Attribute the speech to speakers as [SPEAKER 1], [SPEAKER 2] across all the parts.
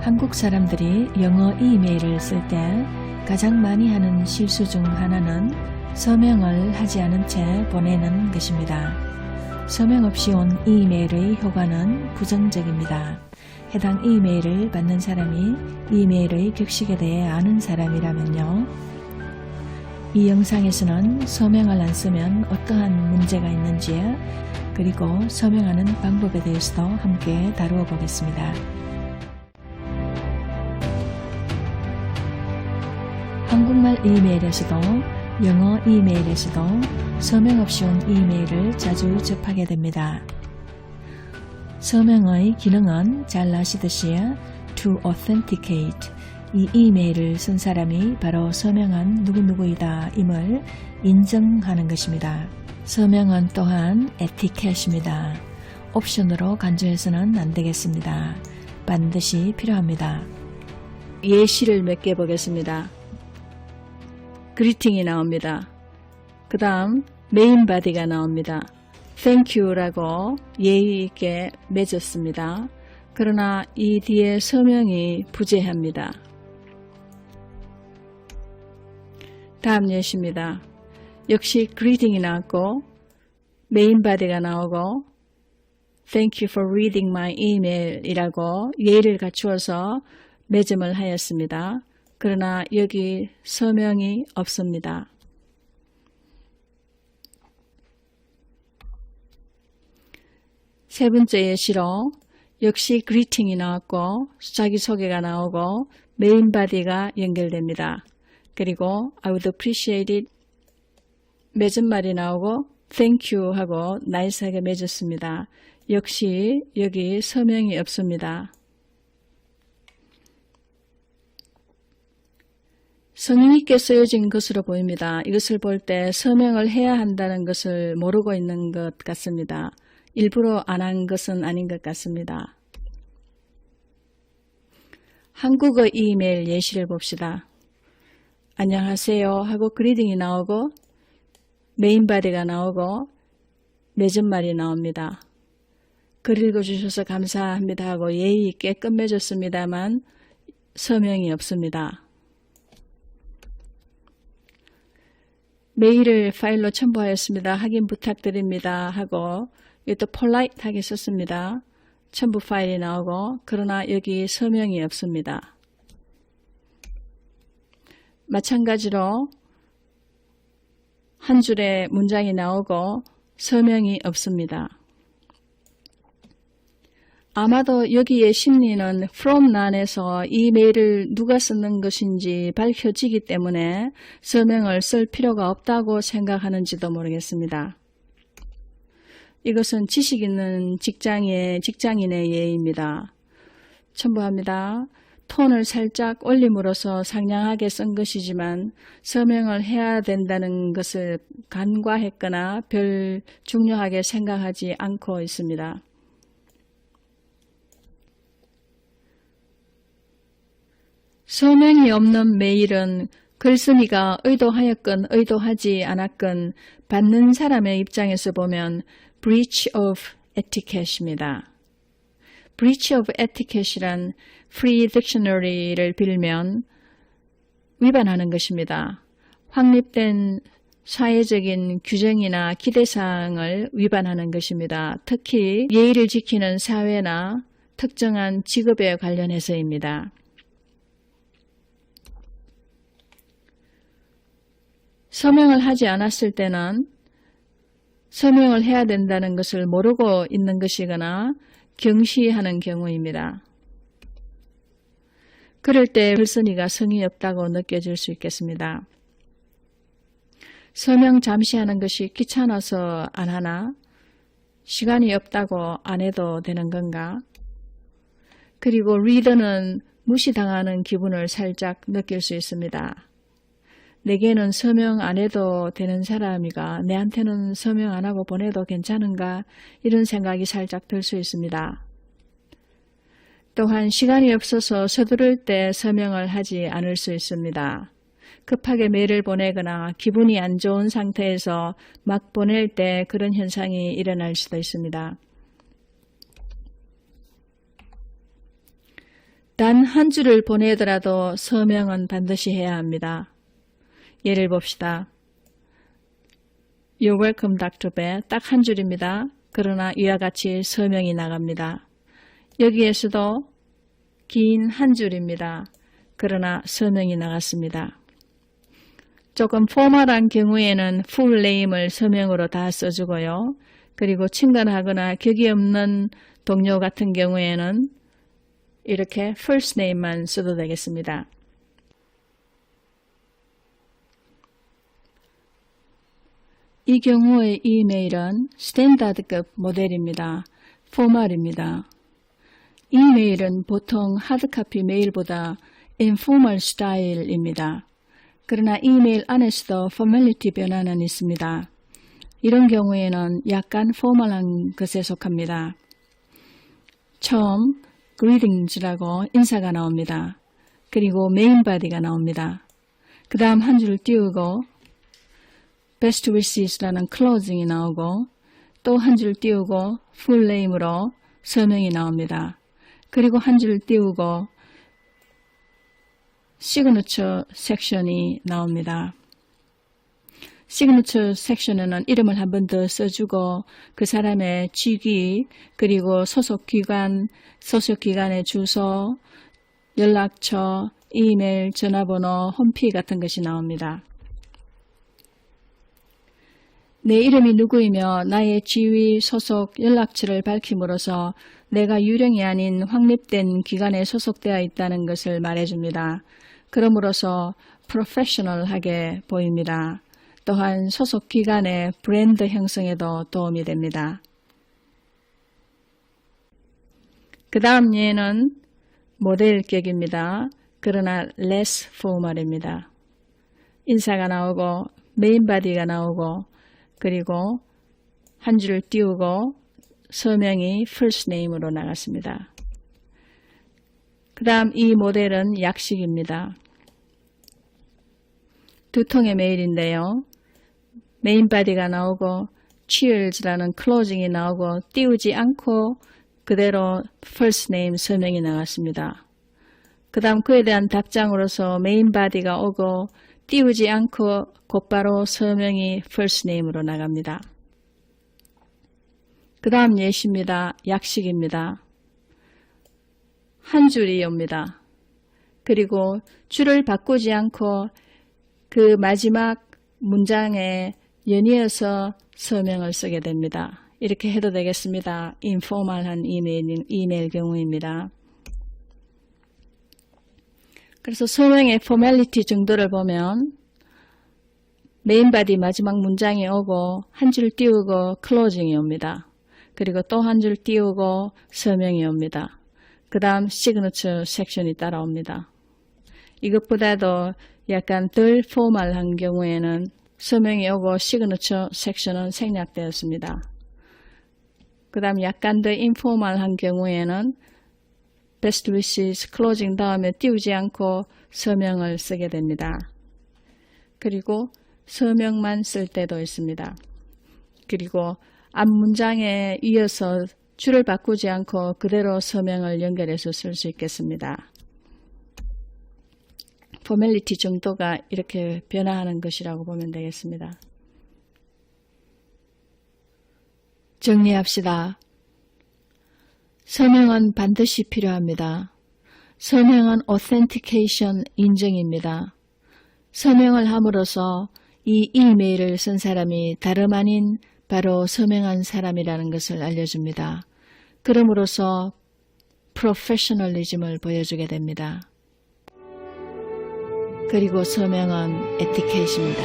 [SPEAKER 1] 한국 사람들이 영어 이메일을 쓸 때 가장 많이 하는 실수 중 하나는 서명을 하지 않은 채 보내는 것입니다. 서명 없이 온 이메일의 효과는 부정적입니다. 해당 이메일을 받는 사람이 이메일의 격식에 대해 아는 사람이라면요. 이 영상에서는 서명을 안 쓰면 어떠한 문제가 있는지 그리고 서명하는 방법에 대해서도 함께 다루어 보겠습니다. 한국말 이메일에서도 영어 이메일에서도 서명 없이 온 이메일을 자주 접하게 됩니다. 서명의 기능은 잘 아시듯이 to authenticate, 이 이메일을 쓴 사람이 바로 서명한 누구누구이다 임을 인정하는 것입니다. 서명은 또한 에티켓입니다. 옵션으로 간주해서는 안 되겠습니다. 반드시 필요합니다. 예시를 몇 개 보겠습니다. 그리팅이 나옵니다. 그 다음 메인 바디가 나옵니다. Thank you라고 예의 있게 맺었습니다. 그러나 이 뒤에 서명이 부재합니다. 다음 예시입니다. 역시 greeting이 나왔고 메인 바디가 나오고 Thank you for reading my email 이라고 예의를 갖추어서 맺음을 하였습니다. 그러나 여기 서명이 없습니다. 세 번째 예시로 역시 greeting이 나왔고 자기소개가 나오고 메인 바디가 연결됩니다. 그리고 I would appreciate it 맺은말이 나오고 thank you 하고 나이스하게 맺었습니다. 역시 여기 서명이 없습니다. 성의 있게 쓰여진 것으로 보입니다. 이것을 볼 때 서명을 해야 한다는 것을 모르고 있는 것 같습니다. 일부러 안 한 것은 아닌 것 같습니다. 한국어 이메일 예시를 봅시다. 안녕하세요 하고 그리딩이 나오고 메인 바디가 나오고 맺은말이 나옵니다. 글 읽어주셔서 감사합니다 하고 예의 있게 끝맺었습니다만 서명이 없습니다. 메일을 파일로 첨부하였습니다. 확인 부탁드립니다 하고 이것도 폴라이트하게 썼습니다. 첨부 파일이 나오고 그러나 여기 서명이 없습니다. 마찬가지로 한 줄의 문장이 나오고 서명이 없습니다. 아마도 여기에 심리는 from 난에서 이 메일을 누가 쓰는 것인지 밝혀지기 때문에 서명을 쓸 필요가 없다고 생각하는지도 모르겠습니다. 이것은 지식 있는 직장인의 예입니다. 첨부합니다. 톤을 살짝 올림으로써 상냥하게 쓴 것이지만 서명을 해야 된다는 것을 간과했거나 별 중요하게 생각하지 않고 있습니다. 서명이 없는 메일은 글쓴이가 의도하였건 의도하지 않았건 받는 사람의 입장에서 보면 breach of etiquette입니다. breach of etiquette이란 free dictionary를 빌면 위반하는 것입니다. 확립된 사회적인 규정이나 기대사항을 위반하는 것입니다. 특히 예의를 지키는 사회나 특정한 직업에 관련해서입니다. 서명을 하지 않았을 때는 서명을 해야 된다는 것을 모르고 있는 것이거나 경시하는 경우입니다. 그럴 때 글쓴이가 성의 없다고 느껴질 수 있겠습니다. 서명 잠시 하는 것이 귀찮아서 안 하나? 시간이 없다고 안 해도 되는 건가? 그리고 리더는 무시당하는 기분을 살짝 느낄 수 있습니다. 내게는 서명 안 해도 되는 사람이가 내한테는 서명 안 하고 보내도 괜찮은가? 이런 생각이 살짝 들 수 있습니다. 또한 시간이 없어서 서두를 때 서명을 하지 않을 수 있습니다. 급하게 메일을 보내거나 기분이 안 좋은 상태에서 막 보낼 때 그런 현상이 일어날 수도 있습니다. 단 한 줄을 보내더라도 서명은 반드시 해야 합니다. 예를 봅시다. You're welcome, Dr. Bear. 딱 한 줄입니다. 그러나 이와 같이 서명이 나갑니다. 여기에서도 긴 한 줄입니다. 그러나 서명이 나갔습니다. 조금 포멀한 경우에는 full name을 서명으로 다 써주고요. 그리고 친근하거나 격이 없는 동료 같은 경우에는 이렇게 first name만 써도 되겠습니다. 이 경우의 이메일은 스탠다드급 모델입니다. 포멀입니다. 이메일은 보통 하드카피 메일보다 인포멀 스타일입니다. 그러나 이메일 안에서도 포멀리티 변화는 있습니다. 이런 경우에는 약간 포멀한 것에 속합니다. 처음 greetings라고 인사가 나옵니다. 그리고 메인 바디가 나옵니다. 그 다음 한 줄 띄우고 best wishes라는 클로징이 나오고 또 한 줄 띄우고 full name으로 서명이 나옵니다. 그리고 한 줄 띄우고 시그니처 섹션이 나옵니다. 시그니처 섹션에는 이름을 한 번 더 써주고 그 사람의 직위 그리고 소속기관의 주소, 연락처, 이메일, 전화번호, 홈피 같은 것이 나옵니다. 내 이름이 누구이며 나의 지위, 소속, 연락처를 밝힘으로써 내가 유령이 아닌 확립된 기관에 소속되어 있다는 것을 말해줍니다. 그러므로서 프로페셔널하게 보입니다. 또한 소속 기관의 브랜드 형성에도 도움이 됩니다. 그 다음 예는 모델격입니다. 그러나 less formal입니다. 인사가 나오고 메인 바디가 나오고 그리고 한 줄 띄우고 서명이 first name으로 나갔습니다. 그 다음 이 모델은 약식입니다. 두 통의 메일인데요. 메인 바디가 나오고 cheers라는 클로징이 나오고 띄우지 않고 그대로 first name 서명이 나왔습니다. 그 다음 그에 대한 답장으로서 메인 바디가 오고 띄우지 않고 곧바로 서명이 first name으로 나갑니다. 그 다음 예시입니다. 약식입니다. 한 줄이 옵니다. 그리고 줄을 바꾸지 않고 그 마지막 문장에 연이어서 서명을 쓰게 됩니다. 이렇게 해도 되겠습니다. 인포멀한 이메일 경우입니다. 그래서 서명의 포멀리티 정도를 보면 메인 바디 마지막 문장이 오고 한 줄 띄우고 클로징이 옵니다. 그리고 또 한 줄 띄우고 서명이 옵니다. 그 다음 시그니처 섹션이 따라옵니다. 이것보다도 약간 덜 포멀한 경우에는 서명이 오고 시그니처 섹션은 생략되었습니다. 그 다음 약간 더 인포멀한 경우에는 best wishes, 클로징 다음에 띄우지 않고 서명을 쓰게 됩니다. 그리고 서명만 쓸 때도 있습니다. 그리고 앞 문장에 이어서 줄을 바꾸지 않고 그대로 서명을 연결해서 쓸 수 있겠습니다. 포멀리티 정도가 이렇게 변화하는 것이라고 보면 되겠습니다. 정리합시다. 서명은 반드시 필요합니다. 서명은 authentication 인증입니다. 서명을 함으로써 이 이메일을 쓴 사람이 다름 아닌 바로 서명한 사람이라는 것을 알려줍니다. 그럼으로써 프로페셔널리즘을 보여주게 됩니다. 그리고 서명은 에티켓입니다.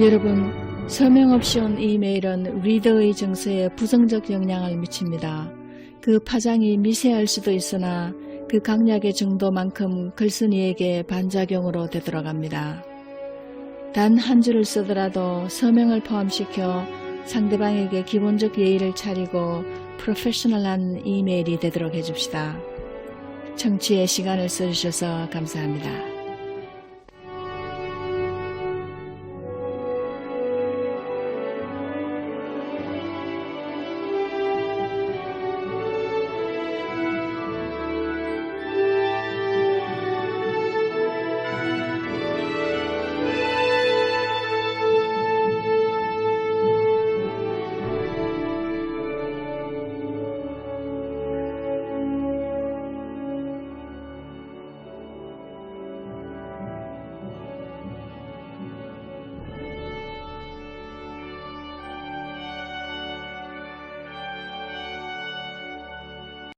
[SPEAKER 1] 여러분, 서명 없이 온 이메일은 리더의 정서에 부정적 영향을 미칩니다. 그 파장이 미세할 수도 있으나 그 강약의 정도만큼 글쓴이에게 반작용으로 되돌아갑니다. 단 한 줄을 쓰더라도 서명을 포함시켜 상대방에게 기본적 예의를 차리고 프로페셔널한 이메일이 되도록 해줍시다. 청취의 시간을 써주셔서 감사합니다.